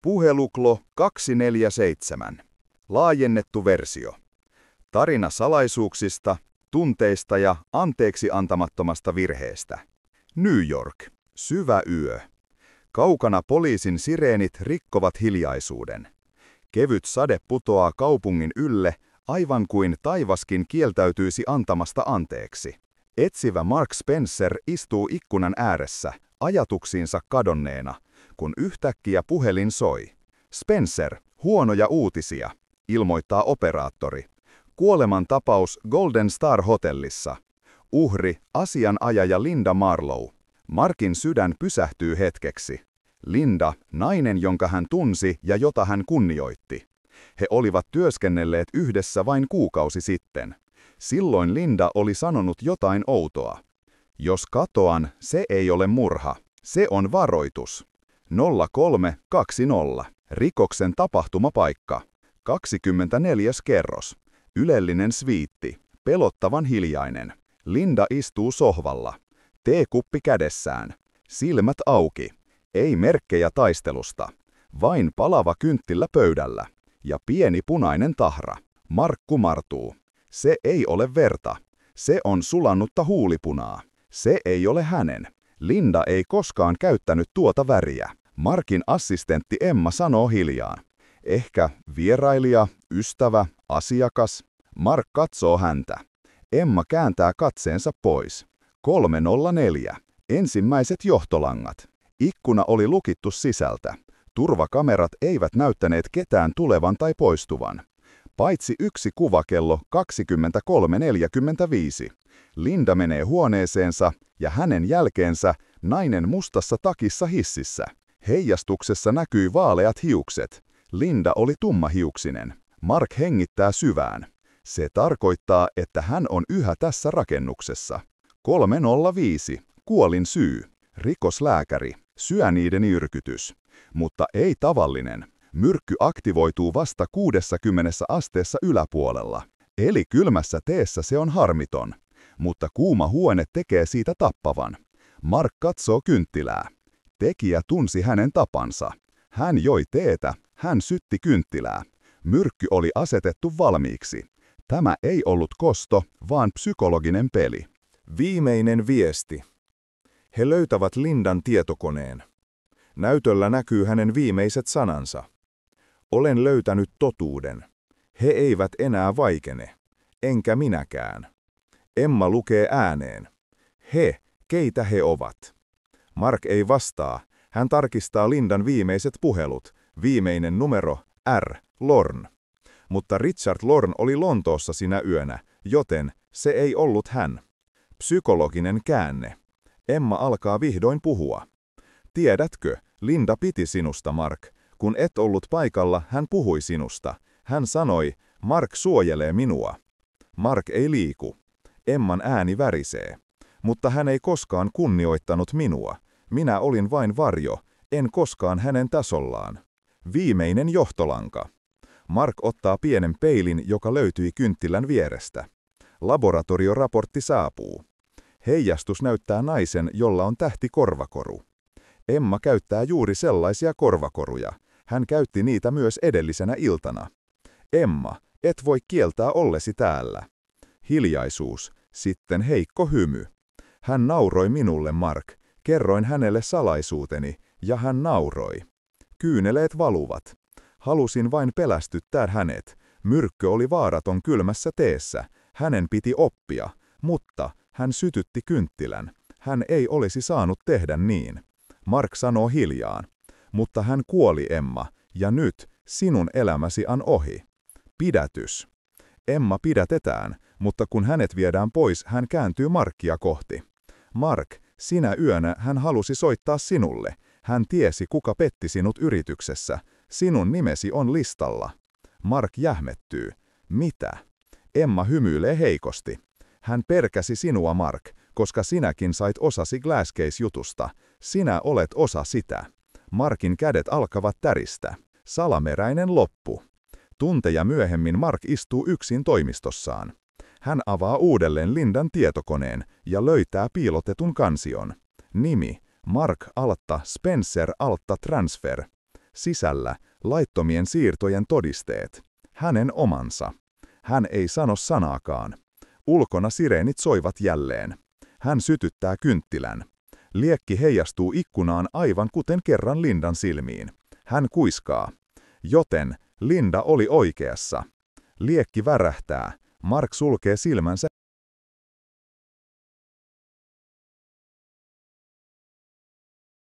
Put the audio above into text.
Puheluklo 247. Laajennettu versio. Tarina salaisuuksista, tunteista ja anteeksi antamattomasta virheestä. New York. Syvä yö. Kaukana poliisin sireenit rikkovat hiljaisuuden. Kevyt sade putoaa kaupungin ylle, aivan kuin taivaskin kieltäytyisi antamasta anteeksi. Etsivä Mark Spencer istuu ikkunan ääressä, ajatuksiinsa kadonneena, kun yhtäkkiä puhelin soi. Spencer, huonoja uutisia, ilmoittaa operaattori. Kuolemantapaus Golden Star Hotellissa. Uhri, asianajaja Linda Marlowe. Markin sydän pysähtyy hetkeksi. Linda, nainen, jonka hän tunsi ja jota hän kunnioitti. He olivat työskennelleet yhdessä vain kuukausi sitten. Silloin Linda oli sanonut jotain outoa. Jos katoan, se ei ole murha. Se on varoitus. 0320. Rikoksen tapahtumapaikka. 24. kerros. Ylellinen sviitti. Pelottavan hiljainen. Linda istuu sohvalla. Teekuppi kädessään. Silmät auki. Ei merkkejä taistelusta. Vain palava kynttilä pöydällä. Ja pieni punainen tahra. Mark kumartuu. Se ei ole verta. Se on sulannutta huulipunaa. Se ei ole hänen. Linda ei koskaan käyttänyt tuota väriä. Markin assistentti Emma sanoo hiljaa. Ehkä vierailija, ystävä, asiakas. Mark katsoo häntä. Emma kääntää katseensa pois. 304. Ensimmäiset johtolangat. Ikkuna oli lukittu sisältä. Turvakamerat eivät näyttäneet ketään tulevan tai poistuvan. Paitsi yksi kuvakello 23:45. Linda menee huoneeseensa ja hänen jälkeensä nainen mustassa takissa hississä. Heijastuksessa näkyi vaaleat hiukset. Linda oli tummahiuksinen. Mark hengittää syvään. Se tarkoittaa, että hän on yhä tässä rakennuksessa. 305. Kuolin syy. Rikoslääkäri. Syaniidenyrkytys. Mutta ei tavallinen. Myrkky aktivoituu vasta 60 asteessa yläpuolella. Eli kylmässä teessä se on harmiton. Mutta kuuma huone tekee siitä tappavan. Mark katsoo kynttilää. Tekijä tunsi hänen tapansa. Hän joi teetä, hän sytti kynttilää. Myrkky oli asetettu valmiiksi. Tämä ei ollut kosto, vaan psykologinen peli. Viimeinen viesti. He löytävät Lindan tietokoneen. Näytöllä näkyy hänen viimeiset sanansa. Olen löytänyt totuuden. He eivät enää vaikene. Enkä minäkään. Emma lukee ääneen. He, keitä he ovat? Mark ei vastaa. Hän tarkistaa Lindan viimeiset puhelut. Viimeinen numero, R. Lorne. Mutta Richard Lorne oli Lontoossa sinä yönä, joten se ei ollut hän. Psykologinen käänne. Emma alkaa vihdoin puhua. Tiedätkö, Linda piti sinusta, Mark. Kun et ollut paikalla, hän puhui sinusta. Hän sanoi, Mark suojelee minua. Mark ei liiku. Emman ääni värisee. Mutta hän ei koskaan kunnioittanut minua. Minä olin vain varjo, en koskaan hänen tasollaan. Viimeinen johtolanka. Mark ottaa pienen peilin, joka löytyi kynttilän vierestä. Laboratorioraportti saapuu. Heijastus näyttää naisen, jolla on tähtikorvakoru. Emma käyttää juuri sellaisia korvakoruja. Hän käytti niitä myös edellisenä iltana. Emma, et voi kieltää ollesi täällä. Hiljaisuus, sitten heikko hymy. Hän nauroi minulle, Mark. Kerroin hänelle salaisuuteni, ja hän nauroi. Kyyneleet valuvat. Halusin vain pelästyttää hänet. Myrkky oli vaaraton kylmässä teessä. Hänen piti oppia, mutta hän sytytti kynttilän. Hän ei olisi saanut tehdä niin. Mark sanoo hiljaan. Mutta hän kuoli, Emma, ja nyt sinun elämäsi on ohi. Pidätys. Emma pidätetään, mutta kun hänet viedään pois, hän kääntyy Markia kohti. Mark, sinä yönä hän halusi soittaa sinulle. Hän tiesi, kuka petti sinut yrityksessä. Sinun nimesi on listalla. Mark jähmettyy. Mitä? Emma hymyilee heikosti. Hän perkäsi sinua, Mark, koska sinäkin sait osasi Glasscase-jutusta. Sinä olet osa sitä. Markin kädet alkavat täristä. Salameräinen loppu. Tunteja myöhemmin Mark istuu yksin toimistossaan. Hän avaa uudelleen Lindan tietokoneen ja löytää piilotetun kansion. Nimi, Mark Altta Spencer Altta Transfer. Sisällä laittomien siirtojen todisteet. Hänen omansa. Hän ei sano sanaakaan. Ulkona sireenit soivat jälleen. Hän sytyttää kynttilän. Liekki heijastuu ikkunaan aivan kuten kerran Lindan silmiin. Hän kuiskaa. Joten Linda oli oikeassa. Liekki värähtää. Mark sulkee silmänsä